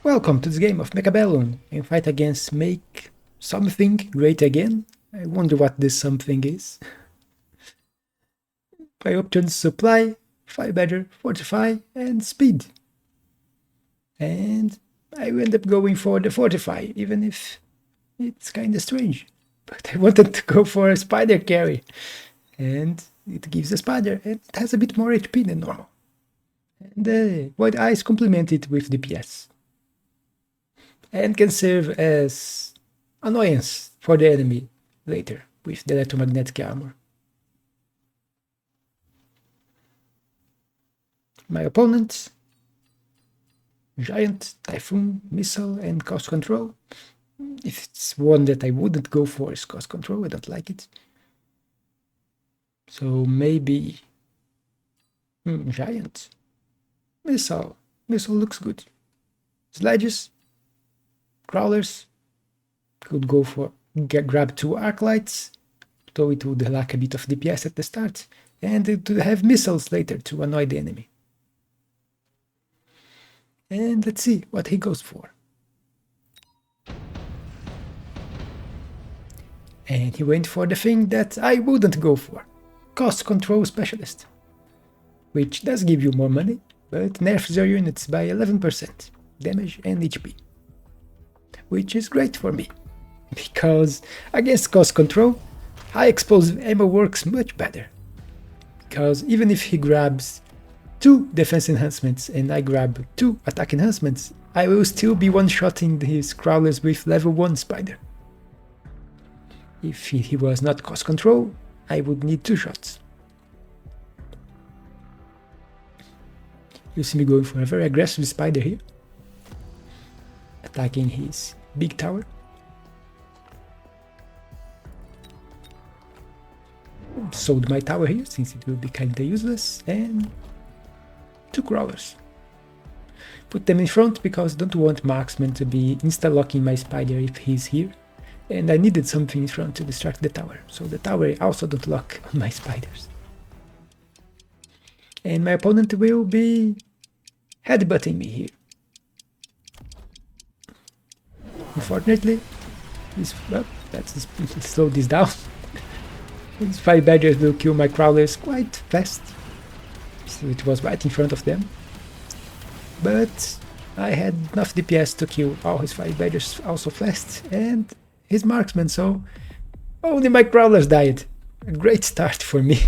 Welcome to this game of Mechabellum and fight against Make Something Great Again. I wonder what this something is. My options: supply, fight better, fortify, and speed. And I end up going for the fortify, even if it's kinda strange. But I wanted to go for a spider carry. And it gives a spider, and it has a bit more HP than normal. And the Void Eyes complement it with DPS. And can serve as annoyance for the enemy later with the electromagnetic armor. My opponents: Giant, Typhoon, Missile, and Cost Control. If it's one that I wouldn't go for is Cost Control, I don't like it. So maybe Giant. Missile. Missile looks good. Sledges, Crawlers, could go for grab 2 arc lights, though it would lack a bit of DPS at the start, and to have missiles later to annoy the enemy. And let's see what he goes for. And he went for the thing that I wouldn't go for: Cost Control Specialist, which does give you more money, but nerfs your units by 11% damage and HP. Which is great for me, because against Cost Control, high explosive ammo works much better. Because even if he grabs 2 defense enhancements and I grab 2 attack enhancements, I will still be one-shotting his crawlers with level 1 spider. If he was not Cost Control, I would need 2 shots. You see me going for a very aggressive spider here, attacking his big tower. Sold my tower here since it will be kinda useless, and 2 crawlers. Put them in front because I don't want marksman to be insta-locking my spider if he's here, and I needed something in front to distract the tower, so the tower also don't lock on my spiders. And my opponent will be headbutting me here. Unfortunately, let's slow this down. These 5 badgers will kill my crawlers quite fast, so it was right in front of them. But I had enough DPS to kill all his 5 badgers also fast, and his marksman, so only my crawlers died. A great start for me.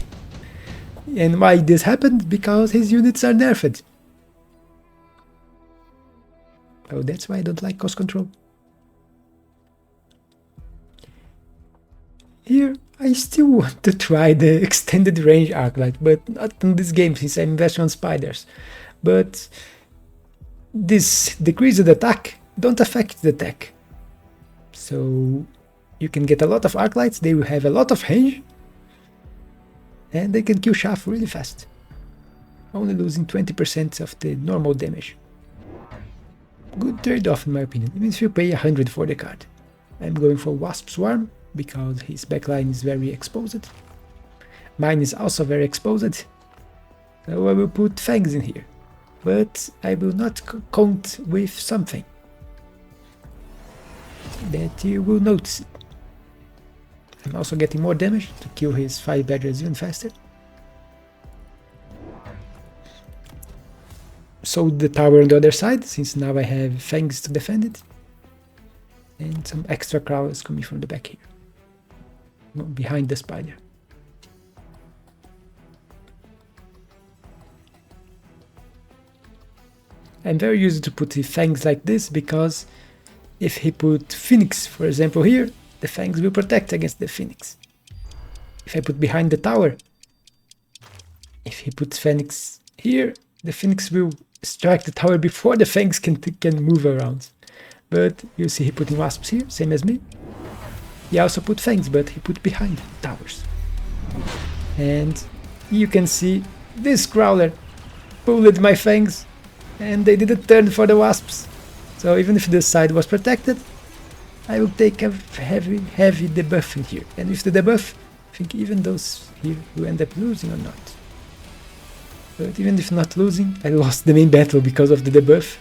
And why this happened? Because his units are nerfed. Oh, that's why I don't like Cost Control. Here, I still want to try the extended range arclight, but not in this game since I'm investing on spiders. But this decreased attack don't affect the tech. So you can get a lot of arclights, they will have a lot of range, and they can kill chaff really fast, only losing 20% of the normal damage. Good trade-off in my opinion, even if you pay 100 for the card. I'm going for Wasp Swarm, because his backline is very exposed. Mine is also very exposed, so I will put Fangs in here, but I will not count with something that you will notice. I'm also getting more damage to kill his 5 badgers even faster. Sold the tower on the other side, since now I have Fangs to defend it, and some extra crawlers coming from the back here, behind the spider. I'm very used to put the Fangs like this, because if he put Phoenix, for example, here, the Fangs will protect against the Phoenix. If I put behind the tower, if he puts Phoenix here, the Phoenix will strike the tower before the Fangs can move around. But you see he putting Wasps here, same as me. He also put Fangs, but he put behind towers. And you can see this crawler pulled my Fangs, and they didn't turn for the Wasps. So even if this side was protected, I will take a heavy debuff in here. And with the debuff, I think even those here will end up losing or not. But even if not losing, I lost the main battle because of the debuff.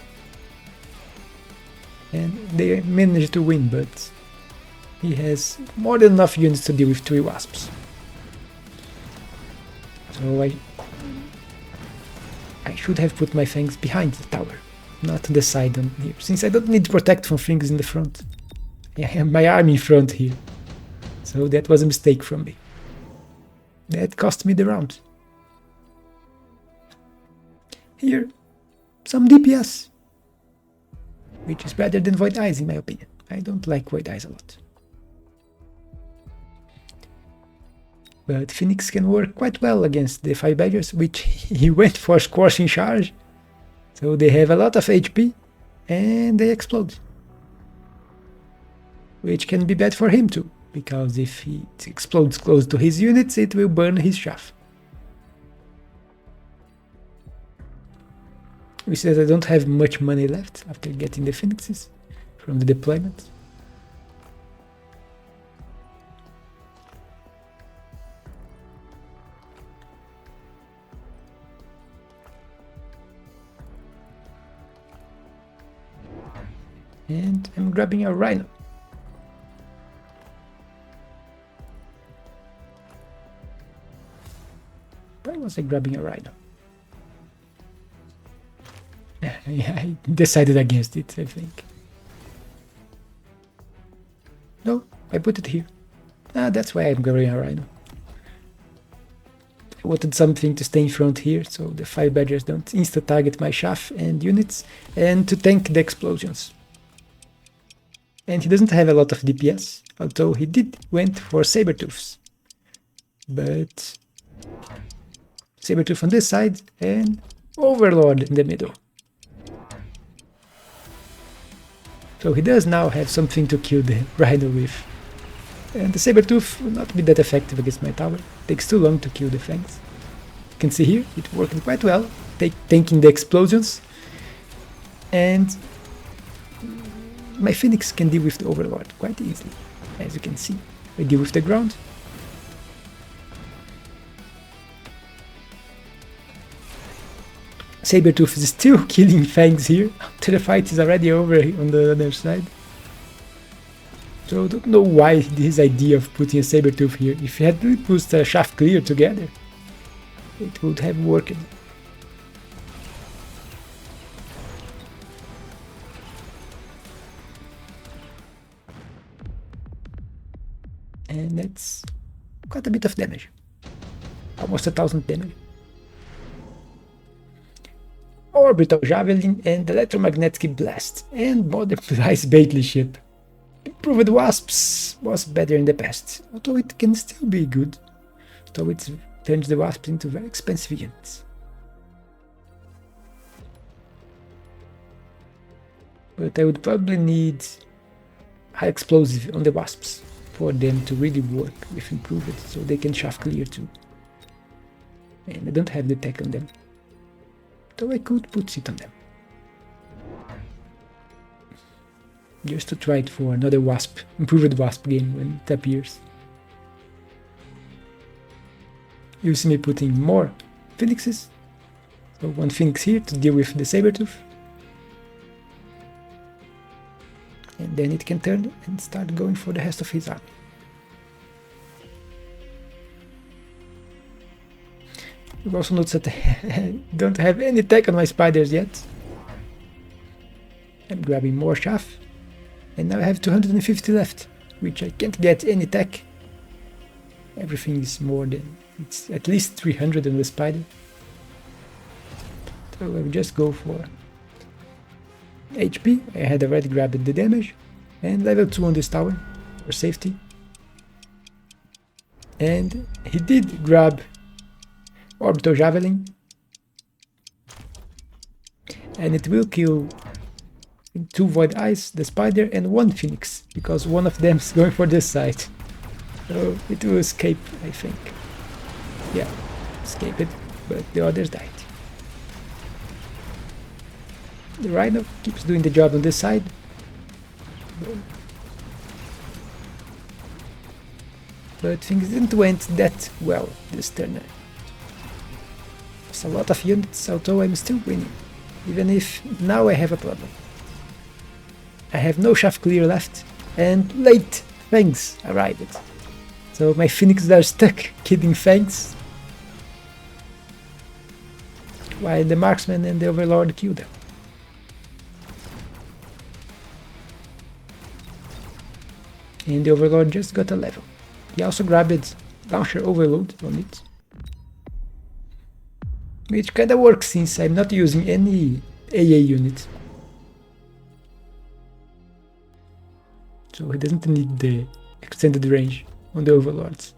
and they managed to win, but he has more than enough units to deal with 3 wasps. So I should have put my fangs behind the tower, not on the side on here, since I don't need to protect from things in the front. I have my army in front here, so that was a mistake from me. That cost me the round. Here, some DPS, which is better than Void Eyes in my opinion. I don't like Void Eyes a lot. But Phoenix can work quite well against the 5 badgers, which he went for Scorching Charge. So they have a lot of HP and they explode. Which can be bad for him too, because if he explodes close to his units, it will burn his chaff. We see that I don't have much money left after getting the Phoenixes from the deployment. And I'm grabbing a Rhino. Why was I grabbing a Rhino? I decided against it, I think. No, I put it here. That's why I'm grabbing a Rhino. I wanted something to stay in front here, so the 5 badgers don't insta-target my chaff and units, and to tank the explosions. And he doesn't have a lot of DPS, although he went for Sabertooths. But Sabertooth on this side and Overlord in the middle. So he does now have something to kill the Rhino with. And the Sabertooth will not be that effective against my tower. It takes too long to kill the fangs. You can see here, it worked quite well, tanking the explosions. And my Phoenix can deal with the Overlord quite easily, as you can see. I deal with the ground. Sabertooth is still killing fangs here, after the fight is already over on the other side. So I don't know why this idea of putting a Sabertooth here. If you had put a shaft clear together, it would have worked. And that's quite a bit of damage. Almost 1000 damage. Orbital Javelin and Electromagnetic Blast and Modernized Battleship. Improved Wasps was better in the past, although it can still be good, though it turns the Wasps into very expensive units. But I would probably need high explosive on the Wasps for them to really work with improved, so they can shaft clear too. And I don't have the tech on them, though I could put it on them. Just to try it for another Wasp, improved Wasp game when it appears. You see me putting more Phoenixes. So one Phoenix here to deal with the Sabertooth. And then it can turn and start going for the rest of his army. You also notice that I don't have any tech on my spiders yet. I'm grabbing more chaff. And now I have 250 left, which I can't get any tech. Everything is more than, it's at least 300 on the spider. So I will just go for HP. I had already grabbed the damage. And level 2 on this tower for safety. And he did grab Orbital Javelin. And it will kill 2 Void Eyes, the spider, and 1 Phoenix, because one of them is going for this side. So it will escape, I think. Yeah, escape it, but the others died. The Rhino keeps doing the job on this side. But things didn't went that well this turn. It's a lot of units, although I'm still winning, even if now I have a problem. I have no shaft clear left, and late Fangs arrived. So my Phoenixes are stuck killing Fangs, while the Marksman and the Overlord kill them. And the Overlord just got a level. He also grabbed Launcher Overload on it, which kinda works since I'm not using any AA unit. So he doesn't need the extended range on the Overlords.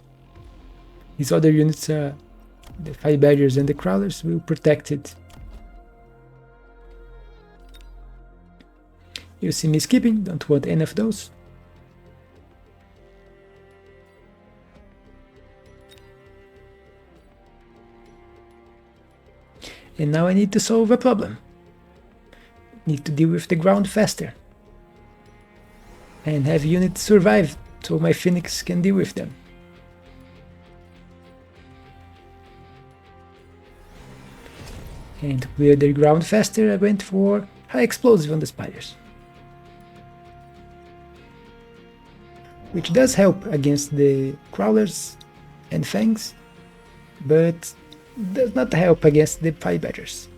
His other units, the Fire Badgers and the Crawlers, will protect it. You see me skipping, don't want any of those. And now I need to solve a problem. Need to deal with the ground faster. And have units survive so my Phoenix can deal with them. And to clear the ground faster, I went for high explosive on the spiders, which does help against the crawlers and fangs, but does not help against the Fire Badgers.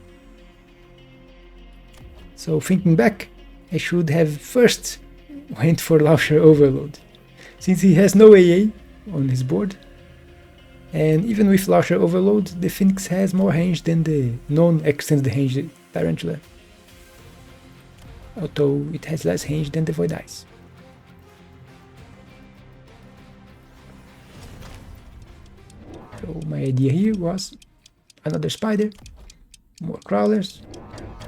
So thinking back, I should have first went for Launcher Overload, since he has no AA on his board, and even with Launcher Overload, the Phoenix has more range than the non-extended range Tarantula, although it has less range than the Void Eyes. So my idea here was another spider, more crawlers,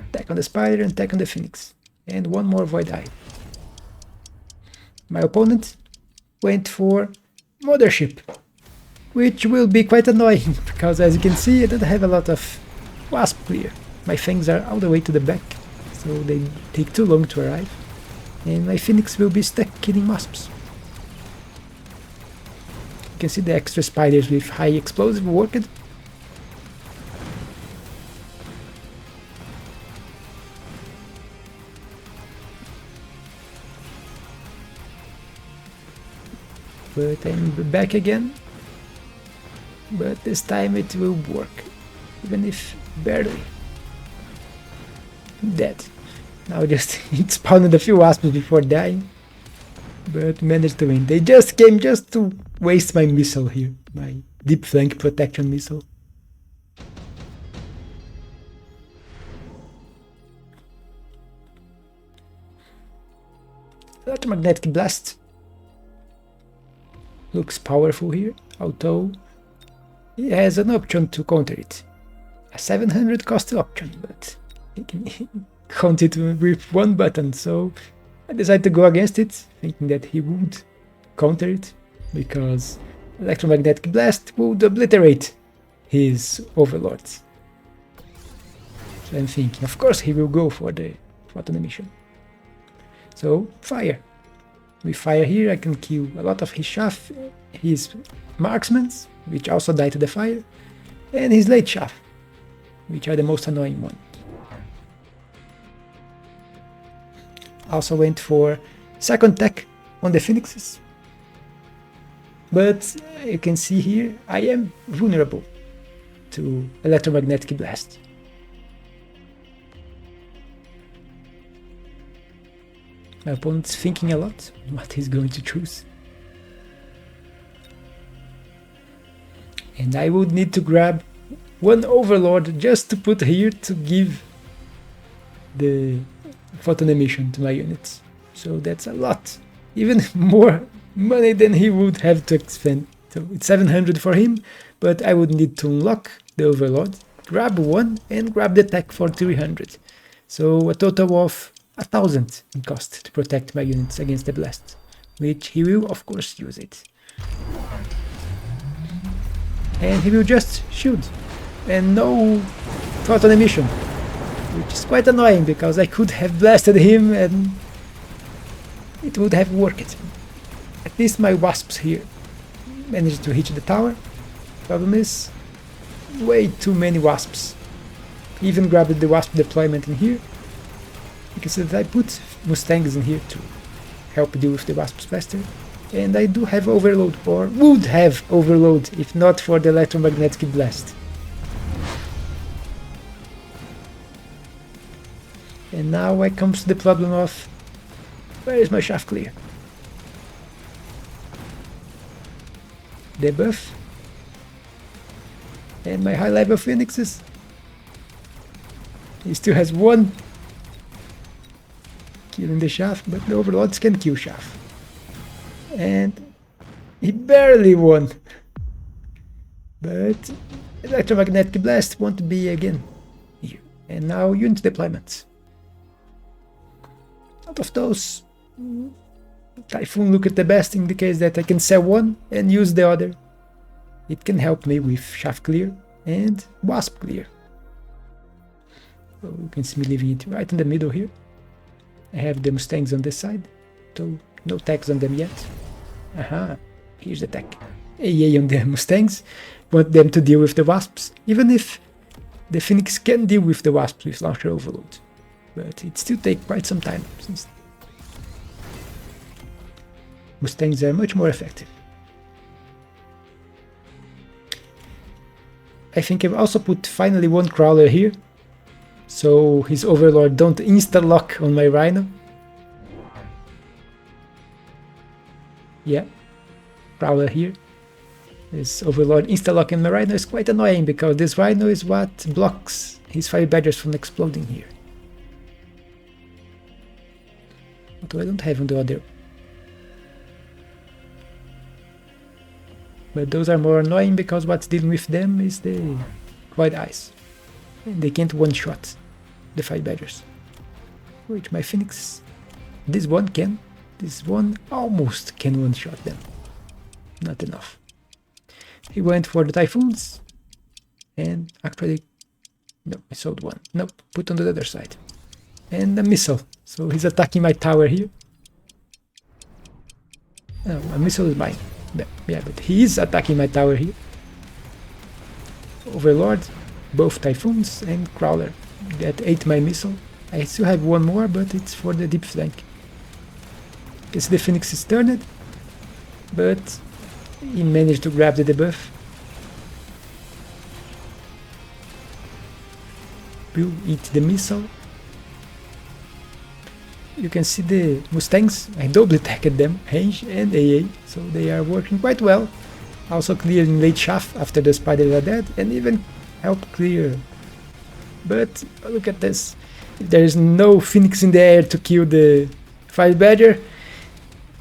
attack on the spider and attack on the Phoenix, and one more Void Eye. My opponent went for Mothership, which will be quite annoying, because as you can see I don't have a lot of Wasp clear. My Fangs are all the way to the back, so they take too long to arrive, and my Phoenix will be stuck killing Wasps. You can see the extra spiders with high explosive worked. But I'm back again. But this time it will work, even if barely. Dead. Now just it spawned a few wasps before dying, but managed to win. They just came just to waste my missile here, my deep flank protection missile. Electromagnetic Blast looks powerful here, although he has an option to counter it. A 700 cost option, but he can count it with one button, so I decided to go against it, thinking that he would counter it, because Electromagnetic Blast would obliterate his Overlords. So I'm thinking, of course he will go for the photon emission. So, fire. With fire here I can kill a lot of his shaft, his marksmans, which also die to the fire, and his late shaft, which are the most annoying ones. Also went for second attack on the Phoenixes, but you can see here I am vulnerable to Electromagnetic Blast. My opponent's thinking a lot what he's going to choose. And I would need to grab one Overlord just to put here to give the photon emission to my units. So that's a lot. Even more money than he would have to expend. So it's 700 for him, but I would need to unlock the Overlord, grab one, and grab the attack for 300. So a total of 1000 in cost to protect my units against the blast, which he will of course use it. And he will just shoot, and no photon emission, which is quite annoying because I could have blasted him and it would have worked. At least my wasps here managed to hit the tower. Problem is, way too many wasps. Even grabbed the wasp deployment in here, Because I put Mustangs in here to help deal with the Wasps faster. And I do have Overload, or would have Overload, if not for the electromagnetic blast. And now comes the problem of, where is my shaft clear? Debuff. And my high level phoenixes. He still has one killing the shaft, but the Overlords can kill shaft. And he barely won. But electromagnetic blast won't be again here. And now unit deployments. Out of those, Typhoon look at the best in the case that I can sell one and use the other. It can help me with shaft clear and wasp clear. So you can see me leaving it right in the middle here. I have the Mustangs on this side, so no tags on them yet. Aha, here's the tag. AA on the Mustangs, want them to deal with the wasps, even if the Phoenix can deal with the wasps with launcher overload. But it still takes quite some time, since Mustangs are much more effective. I think I've also put finally one crawler here, so his Overlord don't insta-lock on my Rhino. Yeah, crawler here. This Overlord insta-lock on my Rhino is quite annoying because this Rhino is what blocks his Fire Badgers from exploding here. Although I don't have on the other. But those are more annoying because what's dealing with them is the Void Eyes. And they can't one-shot the Fire Badgers. Which my Phoenix, this one can. This one almost can one-shot them. Not enough. He went for the Typhoons. And actually, no, I sold one. Nope, put on the other side. And a missile. So he's attacking my tower here. No, a missile is mine. Yeah, but he is attacking my tower here. Overlord, both Typhoons and Crawler. That ate my missile. I still have one more, but it's for the deep flank. Because the Phoenix is turned, but he managed to grab the debuff. Will eat the missile. You can see the Mustangs, I double attacked them, range and AA, so they are working quite well. Also clearing late shaft after the spiders are dead, and even help clear. But look at this, if there is no Phoenix in the air to kill the Fire Badger,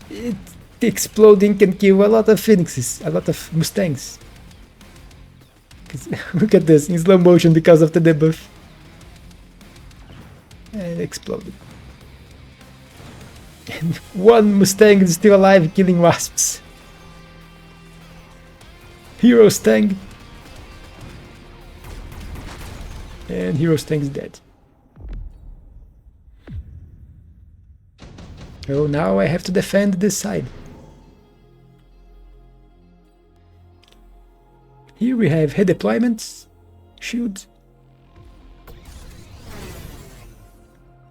the exploding can kill a lot of Phoenixes, a lot of Mustangs. Look at this, in slow motion because of the debuff. And exploded. And one Mustang is still alive killing wasps. Hero Stang. And Hero Stang is dead. So now I have to defend this side. Here we have head deployments, shield.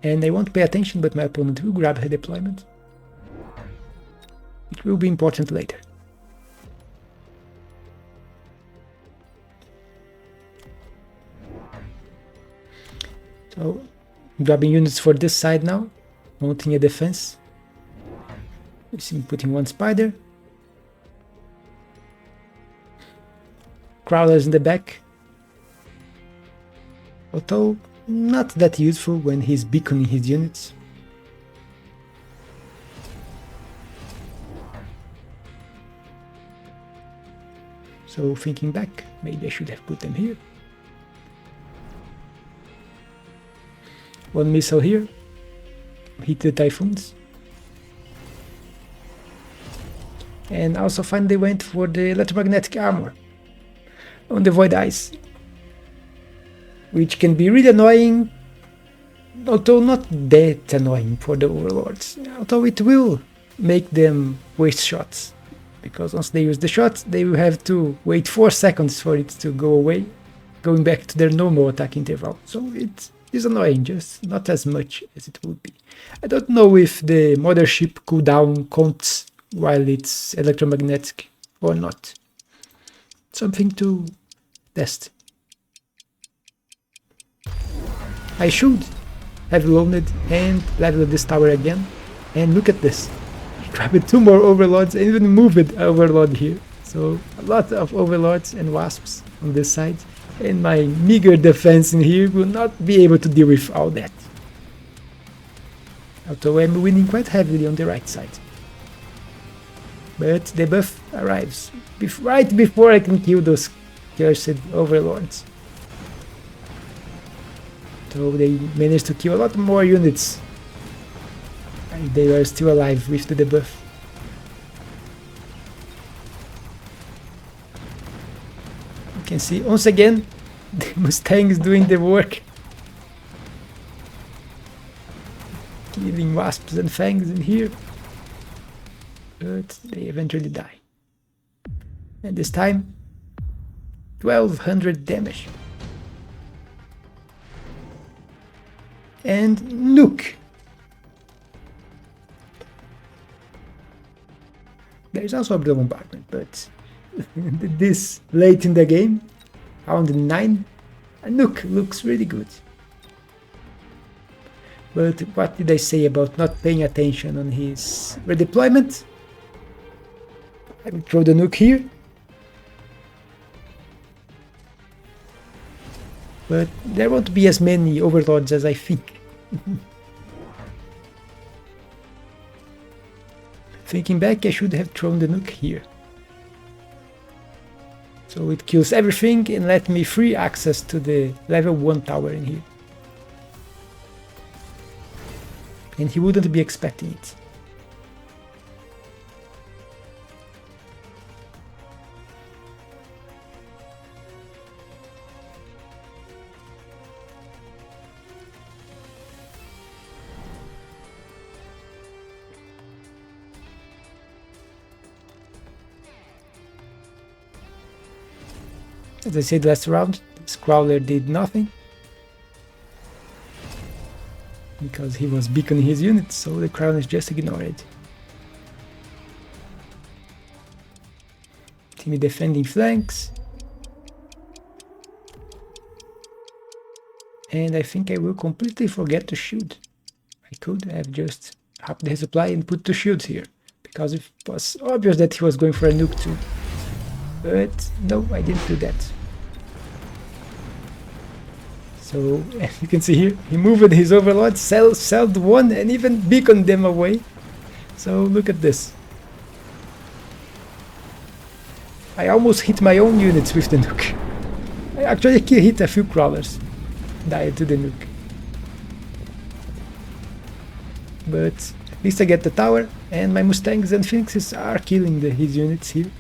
And I won't pay attention, but my opponent will grab her deployment. It will be important later. So, grabbing units for this side now, mounting a defense. You see me putting one spider. Crawlers in the back. Although not that useful when he's beaconing his units. So thinking back, maybe I should have put them here. One missile here, hit the Typhoons. And also finally went for the electromagnetic armor on the Void Eyes, which can be really annoying, although not that annoying for the Overlords, although it will make them waste shots, because once they use the shot, they will have to wait 4 seconds for it to go away, going back to their normal attack interval, so it is annoying, just not as much as it would be. I don't know if the mothership cooldown counts while it's electromagnetic or not. Something to test. I should have loaned and leveled this tower again, and look at this. Grabbed 2 more overlords and even moved overlord here. So a lot of overlords and wasps on this side, and my meager defense in here will not be able to deal with all that. Although I'm winning quite heavily on the right side. But the buff arrives right before I can kill those cursed overlords. So they managed to kill a lot more units. And they are still alive with the debuff. You can see once again the Mustang is doing the work. Killing wasps and fangs in here. But they eventually die. And this time 1200 damage. And nuke. There's also a bombardment, but this late in the game, round 9, a nuke looks really good. But what did I say about not paying attention on his redeployment? I will throw the nuke here. But there won't be as many overlords as I think. Thinking back, I should have thrown the nuke here. So it kills everything and let me free access to the level 1 tower in here. And he wouldn't be expecting it. As I said last round, this crawler did nothing. Because he was beaconing his units, so the crown is just ignored. Team defending flanks. And I think I will completely forget to shoot. I could have just upped the supply and put 2 shields here, because it was obvious that he was going for a nuke too. But no, I didn't do that. So, as you can see here, he moved his overlords, sold 1 and even beaconed them away. So look at this. I almost hit my own units with the nuke. I actually hit a few crawlers. Died to the nuke. But at least I get the tower, and my Mustangs and Phoenixes are killing his units here.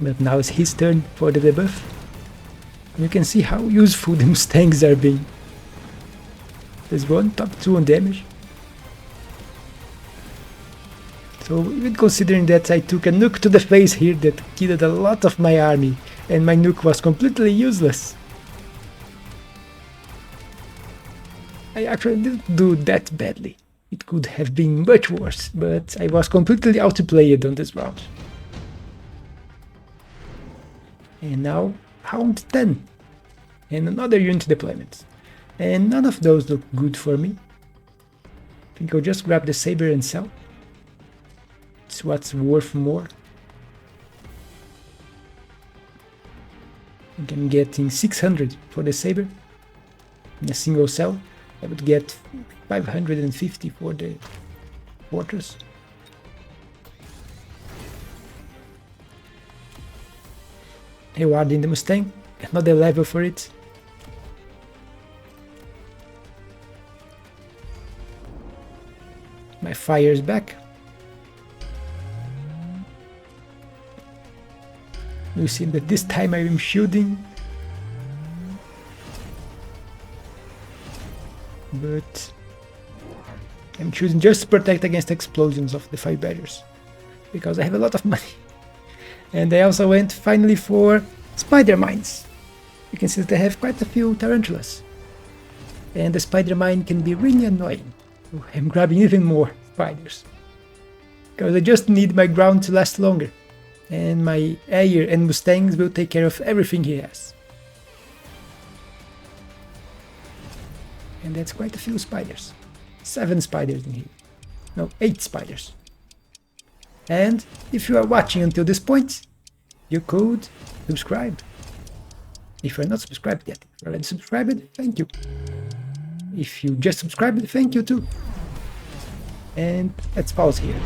But now it's his turn for the debuff. You can see how useful the Mustangs are being. There's 1 top 2 on damage. So even considering that I took a nuke to the face here that killed a lot of my army, and my nuke was completely useless. I actually didn't do that badly. It could have been much worse, but I was completely outplayed on this round. And now, round 10. And another unit deployment. And none of those look good for me. I think I'll just grab the saber and sell. It's what's worth more. I think I'm getting 600 for the saber. In a single sell, I would get 550 for the fortress. Rewarding the Mustang, another level for it. My fire is back. You see that this time I am shielding. But I'm choosing just to protect against explosions of the 5 barriers. Because I have a lot of money. And I also went finally for spider mines. You can see that I have quite a few tarantulas. And the spider mine can be really annoying. So I'm grabbing even more spiders. Because I just need my ground to last longer. And my Ayer and Mustangs will take care of everything he has. And that's quite a few spiders. 7 spiders in here. No, 8 spiders. And if you are watching until this point, you could subscribe. If you're not subscribed yet, if you're already subscribed, thank you. If you just subscribed, thank you too. And let's pause here.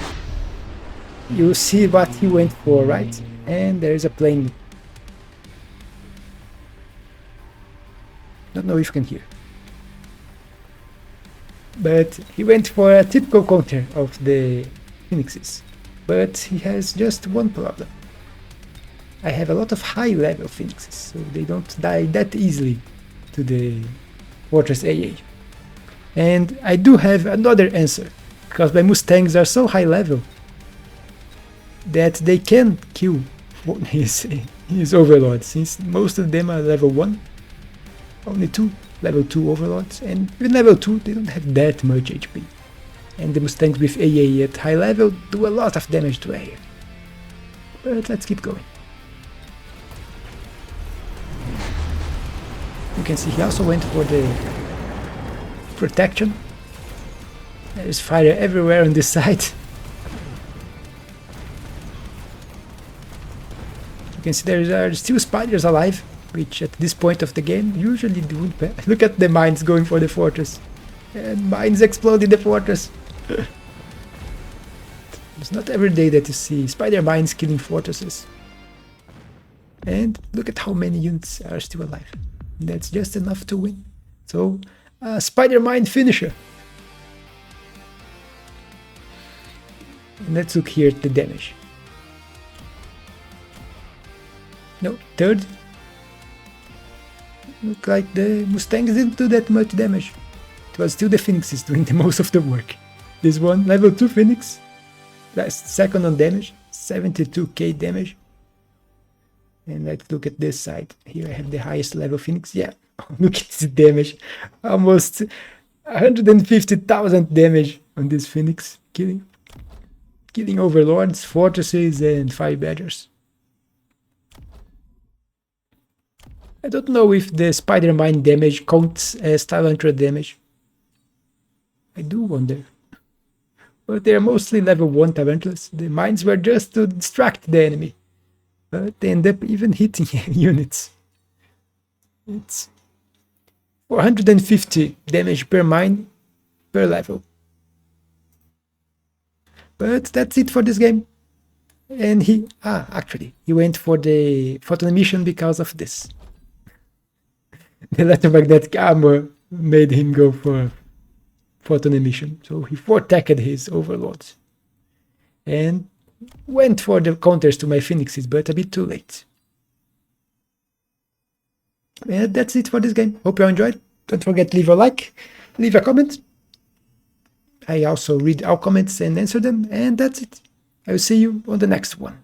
You see what he went for, right? And there is a plane. Don't know if you can hear. But he went for a typical counter of the phoenixes. But he has just one problem. I have a lot of high level phoenixes, so they don't die that easily to the Fortress AA. And I do have another answer, because my Mustangs are so high level that they can kill his Overlords, since most of them are level 1, only 2 level 2 Overlords, and even level 2 they don't have that much HP. And the Mustangs with AA at high level do a lot of damage to air. But let's keep going. You can see he also went for the protection. There is fire everywhere on this side. You can see there are still spiders alive, which at this point of the game usually do. Look at the mines going for the fortress. And mines explode in the fortress. It's not every day that you see spider mines killing fortresses. And look at how many units are still alive. That's just enough to win. So, spider mine finisher. And let's look here at the damage. No, third. Look like the Mustangs didn't do that much damage. It was still the Phoenixes doing the most of the work. This one, level 2 Phoenix, that's second on damage, 72k damage. And let's look at this side. Here I have the highest level Phoenix. Yeah, look at the damage. Almost 150,000 damage on this Phoenix. Killing Overlords, Fortresses, and Fire Badgers. I don't know if the Spider Mine damage counts as Tarantula damage. I do wonder. But they are mostly level 1 tarantulas. The mines were just to distract the enemy. But they end up even hitting units. It's 450 damage per mine per level. But that's it for this game. And actually, he went for the photon emission because of this. The electromagnetic armor made him go for photon emission, so he four-tacked his Overlords. And went for the counters to my Phoenixes, but a bit too late. And that's it for this game. Hope you enjoyed. Don't forget to leave a like, leave a comment. I also read our comments and answer them, and that's it. I will see you on the next one.